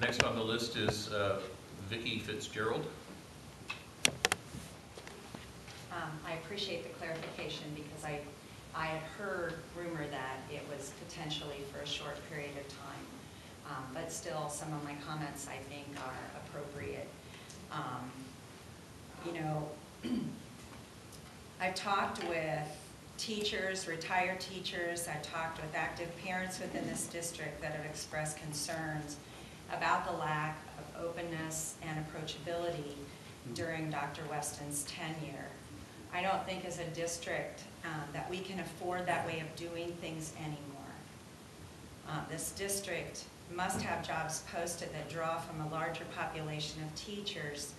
Next on the list is Vicki Fitzgerald. I appreciate the clarification because I had heard rumor that it was potentially for a short period of time, but still some of my comments I think are appropriate. You know, I've talked with teachers, retired teachers, I've talked with active parents within this district that have expressed concerns about the lack of openness and approachability during Dr. Weston's tenure. I don't think as a district that we can afford that way of doing things anymore. This district must have jobs posted that draw from a larger population of teachers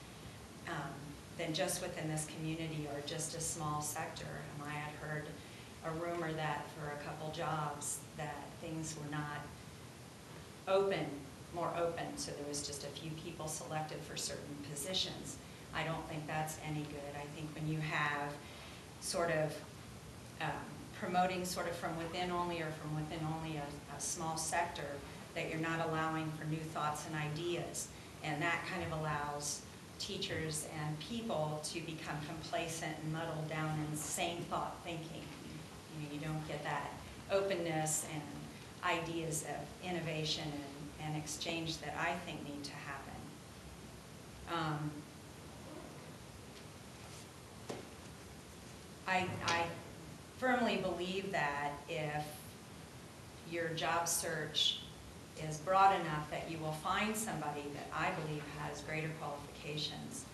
than just within this community or just a small sector. I had heard a rumor that for a couple jobs that things were not more open, so there was just a few people selected for certain positions. I don't think that's any good. I think when you have sort of promoting sort of from within only or from within only a small sector, that you're not allowing for new thoughts and ideas. And that kind of allows teachers and people to become complacent and muddle down in same thought thinking. You don't get that openness and ideas of innovation and exchange that I think need to happen. I firmly believe that if your job search is broad enough that you will find somebody that I believe has greater qualifications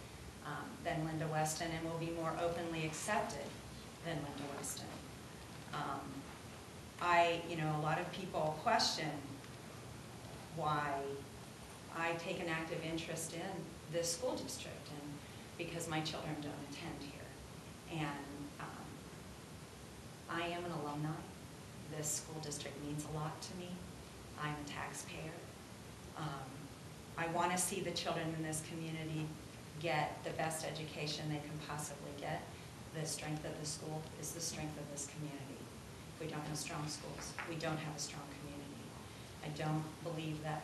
than Lynda Weston and will be more openly accepted than Lynda Weston. A lot of people question why I take an active interest in this school district, and because my children don't attend here. And I am an alumni. This school district means a lot to me. I'm a taxpayer. I want to see the children in this community get the best education they can possibly get. The strength of the school is the strength of this community. If we don't have strong schools, we don't have a strong community. I don't believe that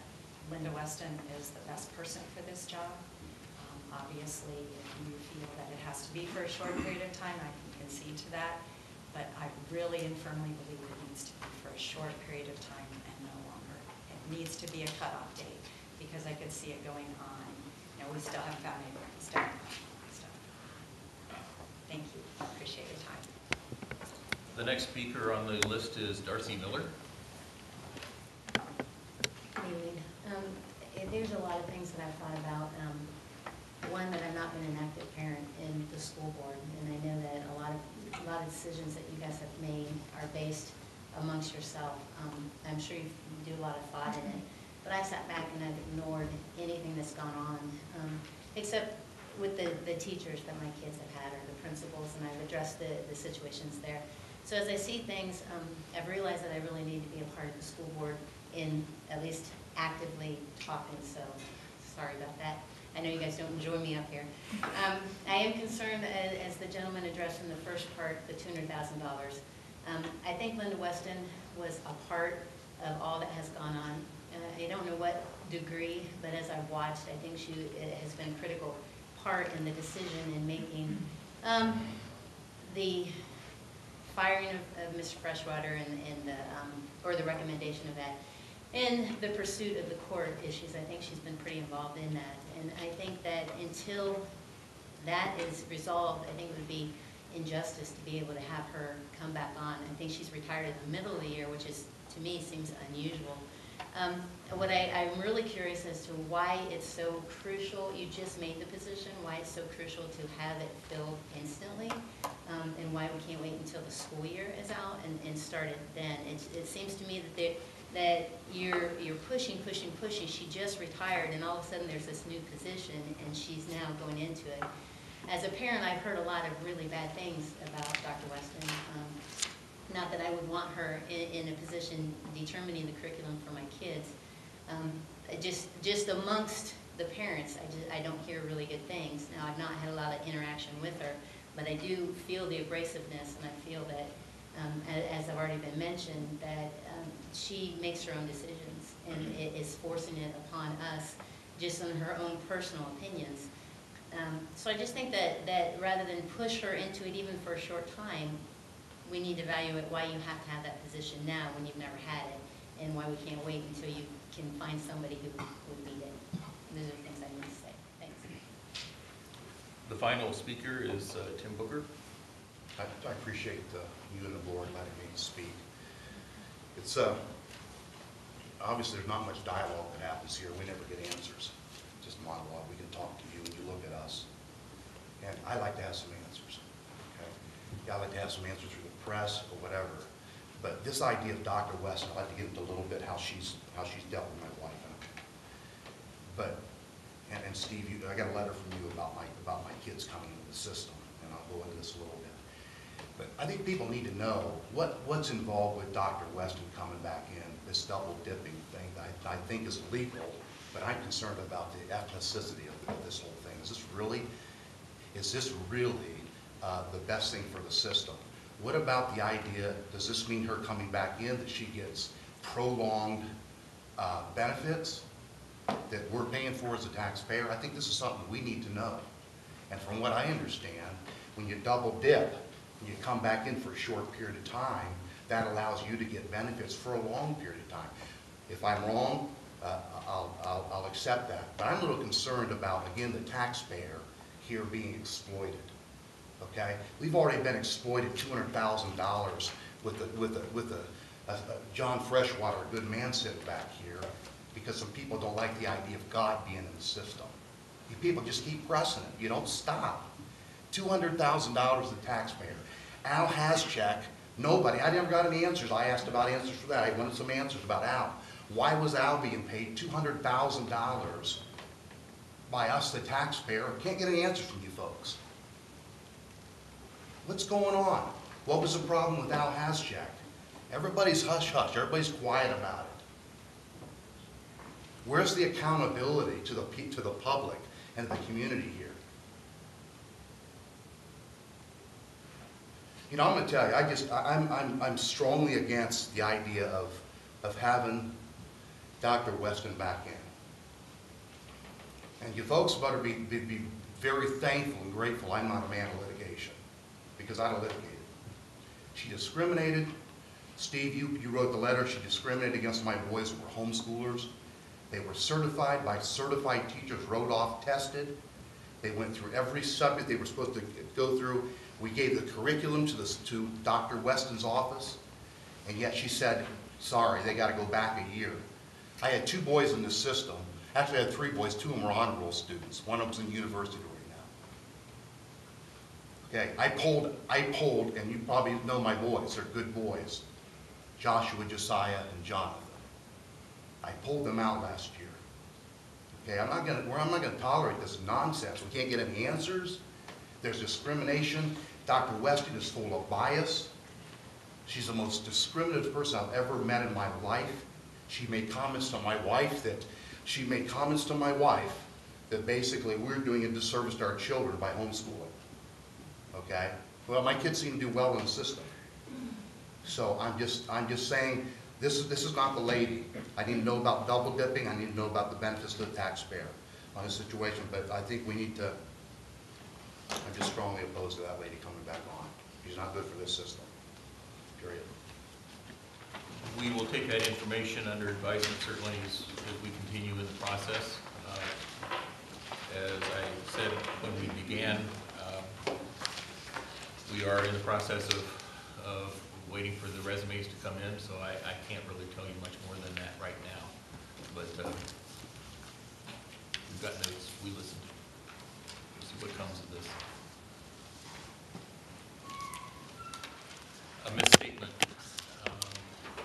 Lynda Weston is the best person for this job. Obviously, if you feel that it has to be for a short period of time, I can concede to that. But I really and firmly believe it needs to be for a short period of time and no longer. It needs to be a cutoff date because I could see it going on. We still haven't found anybody. Thank you. I appreciate your time. The next speaker on the list is Darcy Miller. There's a lot of things that I've thought about. One, that I've not been an active parent in the school board, and I know that a lot of decisions that you guys have made are based amongst yourself. I'm sure you do a lot of thought in it, but I sat back and I've ignored anything that's gone on, except with the teachers that my kids have had or the principals, and I've addressed the situations there. So as I see things, I've realized that I really need to be a part of the school board in at least actively talking, so sorry about that. I know you guys don't enjoy me up here. I am concerned, as the gentleman addressed in the first part, the $200,000. I think Lynda Weston was a part of all that has gone on. I don't know what degree, but as I've watched, I think she has been a critical part in the decision in making the firing of Mr. Freshwater and or the recommendation of that. In the pursuit of the court issues, I think she's been pretty involved in that. And I think that until that is resolved, I think it would be injustice to be able to have her come back on. I think she's retired in the middle of the year, which is, to me, seems unusual. What I'm really curious as to why it's so crucial, you just made the position, why it's so crucial to have it filled instantly, and why we can't wait until the school year is out and start it then. It seems to me that you're pushing. She just retired, and all of a sudden there's this new position, and she's now going into it. As a parent, I've heard a lot of really bad things about Dr. Weston. Not that I would want her in a position determining the curriculum for my kids. Just amongst the parents, I don't hear really good things. Now, I've not had a lot of interaction with her, but I do feel the abrasiveness, and I feel that, as I've already been mentioned, that she makes her own decisions. and it is forcing it upon us just on her own personal opinions. So I just think that rather than push her into it even for a short time, we need to evaluate why you have to have that position now when you've never had it, and why we can't wait until you can find somebody who would lead it. Those are the things I need to say. Thanks. The final speaker is Tim Booker. I appreciate you and the board letting me speak. It's obviously there's not much dialogue that happens here. We never get answers. Just monologue. We can talk to you and you look at us. And I like to have some answers. Okay? Yeah, I like to have some answers through the press or whatever. But this idea of Dr. Weston, I'd like to get into a little bit how she's dealt with my wife. But and Steve, I got a letter from you about my kids coming into the system, and I'll go into this a little bit. But I think people need to know what's involved with Dr. Weston coming back in, this double dipping thing that I think is legal, but I'm concerned about the ethnicity of this whole thing. Is this really the best thing for the system? What about the idea, does this mean her coming back in, that she gets prolonged benefits that we're paying for as a taxpayer? I think this is something we need to know. And from what I understand, when you double dip, when you come back in for a short period of time, that allows you to get benefits for a long period of time. If I'm wrong, I'll accept that. But I'm a little concerned about, again, the taxpayer here being exploited. Okay, we've already been exploited $200,000 with John Freshwater, a good man, sitting back here, because some people don't like the idea of God being in the system. You people just keep pressing it. You don't stop. $200,000 the taxpayer. Al has check. Nobody. I never got any answers. I asked about answers for that. I wanted some answers about Al. Why was Al being paid $200,000 by us, the taxpayer? Can't get any answers from you folks. What's going on? What was the problem with Al Haschek? Everybody's hush-hush. Everybody's quiet about it. Where's the accountability to the public and the community here? You know, I'm going to tell you, I'm strongly against the idea of having Dr. Weston back in. And you folks better be very thankful and grateful I'm not a man of litigation, because I'd have litigated. She discriminated. Steve, you wrote the letter. She discriminated against my boys who were homeschoolers. They were certified by certified teachers, wrote off, tested. They went through every subject they were supposed to go through. We gave the curriculum to Dr. Weston's office, and yet she said, sorry, they got to go back a year. I had 2 boys in this system. Actually, I had 3 boys. 2 of them were honor roll students. One of them was in university right now. Okay, I polled, and you probably know my boys. They're good boys. Joshua, Josiah, and Jonathan. I pulled them out last year. Okay, I'm not gonna tolerate this nonsense. We can't get any answers. There's discrimination. Dr. Weston is full of bias. She's the most discriminative person I've ever met in my life. She made comments to my wife that basically we're doing a disservice to our children by homeschooling. Okay? Well, my kids seem to do well in the system. So I'm just saying, this is not the lady. I need to know about double dipping. I need to know about the benefits to the taxpayer on this situation. But I think we need to, I'm just strongly opposed to that lady coming back on. She's not good for this system, period. We will take that information under advisement certainly as we continue in the process. As I said when we began, we are in the process of waiting for the resumes to come in, so I can't really tell you much more than that right now. But we've got notes, we listened. We'll see what comes of this. A misstatement.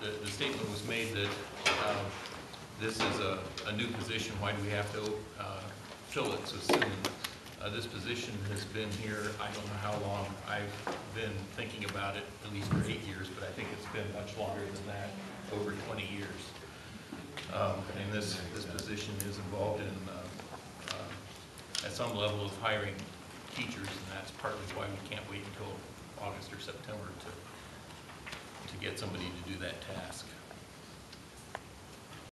The statement was made that this is a new position. Why do we have to fill it so soon? This position has been here, I don't know how long. I've been thinking about it at least for 8 years, but I think it's been much longer than that, over 20 years. And this position is involved in, at some level, of hiring teachers, and that's partly why we can't wait until August or September to get somebody to do that task.